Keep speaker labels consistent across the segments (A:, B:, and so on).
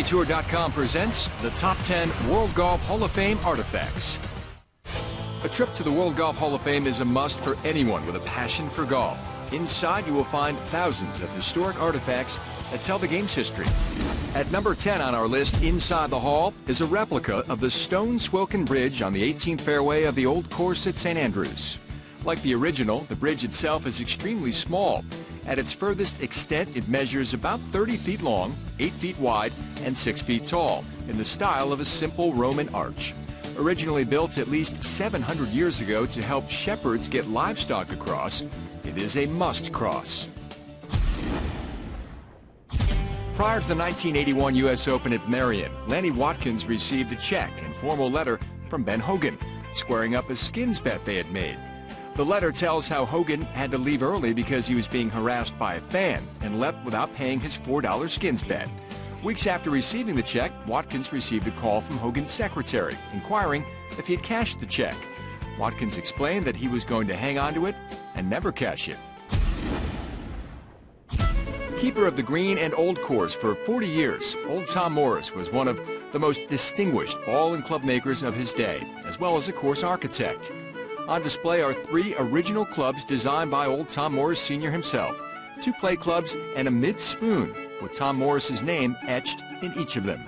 A: PGAtour.com presents the Top 10 World Golf Hall of Fame Artifacts. A trip to the World Golf Hall of Fame is a must for anyone with a passion for golf. Inside, you will find thousands of historic artifacts that tell the game's history. At number 10 on our list, inside the hall, is a replica of the stone Swilcan Bridge on the 18th fairway of the Old Course at St. Andrews. Like the original, the bridge itself is extremely small. At its furthest extent, it measures about 30 feet long, 8 feet wide, and 6 feet tall, in the style of a simple Roman arch. Originally built at least 700 years ago to help shepherds get livestock across, it is a must-cross. Prior to the 1981 U.S. Open at Merion, Lanny Wadkins received a check and formal letter from Ben Hogan, squaring up a skins bet they had made. The letter tells how Hogan had to leave early because he was being harassed by a fan and left without paying his $4 skins bet. Weeks after receiving the check, Wadkins received a call from Hogan's secretary, inquiring if he had cashed the check. Wadkins explained that he was going to hang on to it and never cash it. Keeper of the green and Old Course for 40 years, Old Tom Morris was one of the most distinguished ball and club makers of his day, as well as a course architect. On display are 3 original clubs designed by Old Tom Morris Sr. himself, 2 play clubs and a mid-spoon with Tom Morris's name etched in each of them.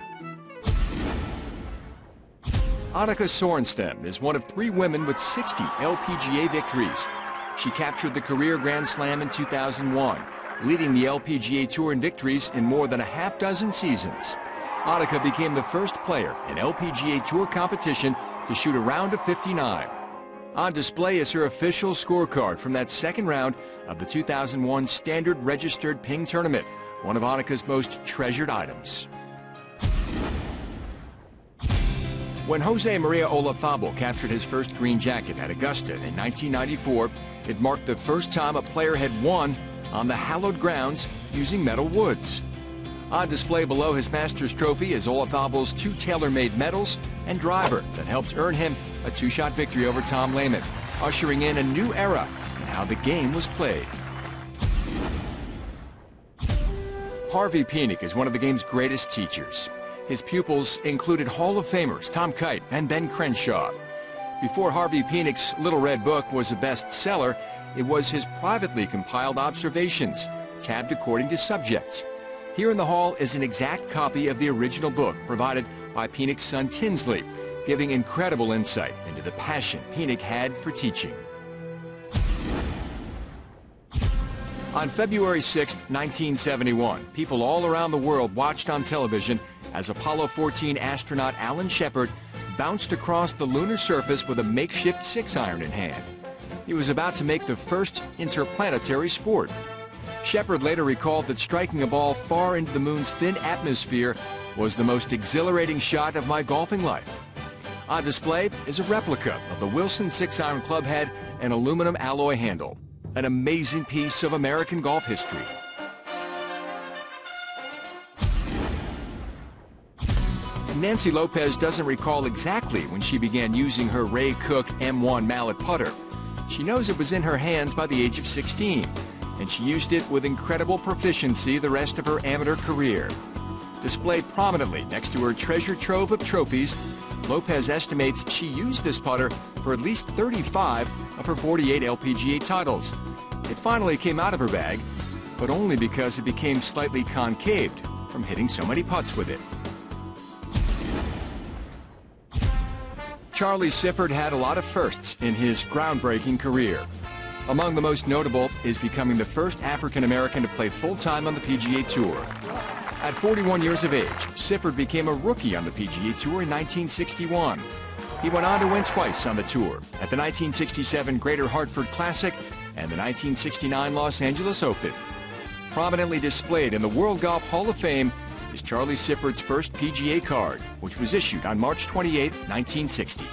A: Annika Sorenstam is one of 3 women with 60 LPGA victories. She captured the career Grand Slam in 2001, leading the LPGA Tour in victories in more than a half-dozen seasons. Annika became the first player in LPGA Tour competition to shoot a round of 59. On display is her official scorecard from that second round of the 2001 Standard Registered Ping Tournament, one of Annika's most treasured items. When Jose Maria Olazabal captured his first green jacket at Augusta in 1994, it marked the first time a player had won on the hallowed grounds using metal woods. On display below his Masters trophy is Olazabal's 2 tailor-made medals and driver that helped earn him a 2-shot victory over Tom Lehman, ushering in a new era in how the game was played. Harvey Penick is one of the game's greatest teachers. His pupils included Hall of Famers Tom Kite and Ben Crenshaw. Before Harvey Penick's Little Red Book was a bestseller, it was his privately compiled observations, tabbed according to subjects. Here in the hall is an exact copy of the original book provided by Penick's son Tinsley, giving incredible insight into the passion Penick had for teaching. On February 6, 1971, people all around the world watched on television as Apollo 14 astronaut Alan Shepard bounced across the lunar surface with a makeshift 6-iron in hand. He was about to make the first interplanetary sport. Shepard later recalled that striking a ball far into the moon's thin atmosphere was the most exhilarating shot of my golfing life. On display is a replica of the Wilson 6-iron club head and aluminum alloy handle, an amazing piece of American golf history. Nancy Lopez doesn't recall exactly when she began using her Ray Cook M1 mallet putter. She knows it was in her hands by the age of 16, and she used it with incredible proficiency the rest of her amateur career. Displayed prominently next to her treasure trove of trophies, Lopez estimates she used this putter for at least 35 of her 48 LPGA titles. It finally came out of her bag, but only because it became slightly concaved from hitting so many putts with it. Charlie Sifford had a lot of firsts in his groundbreaking career. Among the most notable is becoming the first African-American to play full-time on the PGA Tour. At 41 years of age, Sifford became a rookie on the PGA Tour in 1961. He went on to win twice on the tour, at the 1967 Greater Hartford Classic and the 1969 Los Angeles Open. Prominently displayed in the World Golf Hall of Fame is Charlie Sifford's first PGA card, which was issued on March 28, 1960.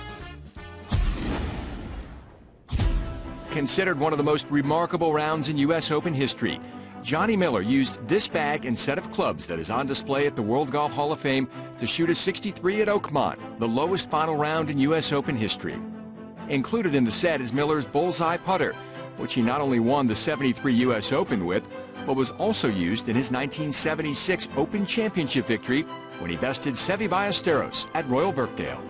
A: Considered one of the most remarkable rounds in U.S. Open history, Johnny Miller used this bag and set of clubs that is on display at the World Golf Hall of Fame to shoot a 63 at Oakmont, the lowest final round in U.S. Open history. Included in the set is Miller's bullseye putter, which he not only won the '73 U.S. Open with, but was also used in his 1976 Open Championship victory when he bested Seve Ballesteros at Royal Birkdale.